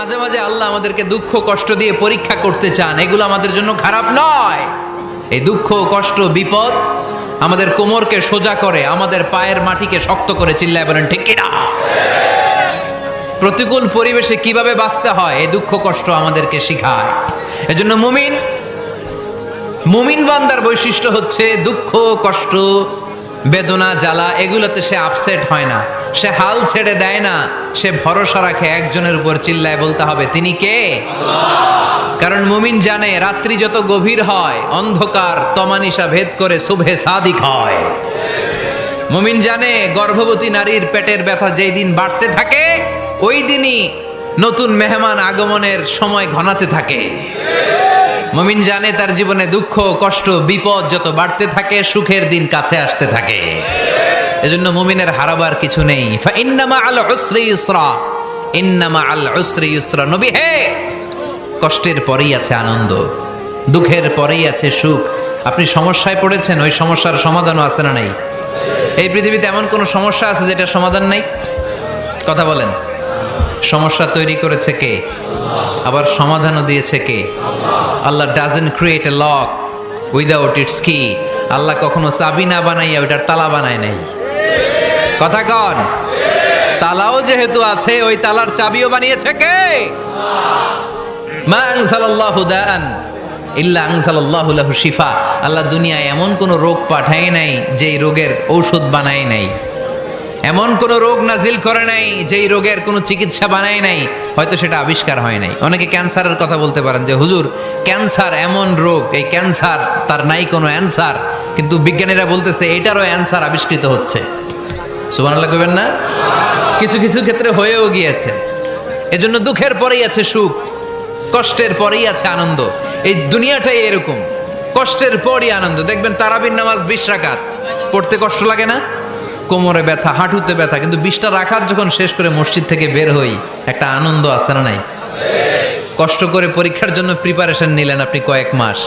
মাঝে মাঝে আল্লাহ আমাদেরকে দুঃখ কষ্ট দিয়ে পরীক্ষা করতে চান, এগুলো আমাদের জন্য খারাপ নয়। এই দুঃখ কষ্ট বিপদ আমাদের কোমরকে সোজা করে, আমাদের পায়ের মাটিকে শক্ত করে। চিল্লায় বলেন ঠিক কিনা? প্রতিকূল পরিবেশে কিভাবে বাঁচতে হয় এই দুঃখ কষ্ট আমাদেরকে শিখায়। এজন্য মুমিন বান্দার বৈশিষ্ট্য হচ্ছে দুঃখ কষ্ট বেদনা জ্বালা এগুলোতে সে আপসেট হয় না, সে হাল ছেড়ে দেয় না, সে ভরসা রাখে একজনের উপর। চিল্লায় বলতে হবে তিনি কে? কারণ মুমিন জানে রাত্রি যত গভীর হয় অন্ধকার তমানিসা ভেদ করে শুভে সাদিক হয়। মুমিন জানে গর্ভবতী নারীর পেটের ব্যথা যেই দিন বাড়তে থাকে ওই দিনই নতুন মেহমান আগমনের সময় ঘনাতে থাকে। মুমিন জানে তার জীবনে দুঃখ কষ্ট বিপদ যত বাড়তে থাকে সুখের দিন কাছে আসতে থাকে। এজন্য মুমিনের হারাবার কিছু নেই। ফা ইন্নামা আল উসরি ইউসরা, ইন্নামা আল উসরি ইউসরা। নবী হে, কষ্টের পরেই আছে আনন্দ, দুঃখের পরেই আছে সুখ। আপনি সমস্যায় পড়েছেন, ওই সমস্যার সমাধানও আছে না নাই? এই পৃথিবীতে এমন কোন সমস্যা আছে যেটা সমাধান নাই? কথা বলেন। সমস্যা তৈরি করেছে কে? আবার সমাধানও দিয়েছে কে? Allah doesn't create a lock without its key. Allah কখনো চাবি না বানাইয়া ওইটার তালা বানায় নাই। কথা কন। তালাও যেহেতু আছে ওই তালার চাবিও বানিয়েছে কে? মা আনজালাল্লাহু দাআন ইল্লা আনজালাল্লাহু লাহু শিফা। আল্লাহ দুনিয়ায় এমন কোন রোগ পাঠায় নাই যেই রোগের ঔষধ বানায় নাই, এমন কোন রোগ নাজিল করে নাই যেই রোগের কোনো চিকিৎসা বানায় নাই, হয়তো সেটা আবিষ্কার হয় নাই। অনেকে ক্যান্সারের কথা বলতে পারেন যে হুজুর ক্যান্সার এমন রোগ, এই ক্যান্সার তার নাই কোনো অ্যান্সার, কিন্তু বিজ্ঞানীরা বলতেছে এটারও অ্যান্সার আবিষ্কৃত হচ্ছে। সুবহানাল্লাহ কইবেন না? কিছু কিছু ক্ষেত্রে হয়েও গিয়েছে। এজন্য দুঃখের পরেই আছে সুখ, কষ্টের পরেই আছে আনন্দ। এই দুনিয়াটাই এরকম, কষ্টের পরই আনন্দ। দেখবেন তারাবির নামাজ 20 রাকাত পড়তে কষ্ট লাগে না? কোমরে ব্যথা, হাঁটুতে ব্যথা, কিন্তু 20টা রাকাত যখন শেষ করে মসজিদ থেকে বের হই একটা আনন্দ আছে না নাই? কষ্ট করে পরীক্ষার জন্য প্রিপারেশন নিলেন আপনি কয়েক মাস,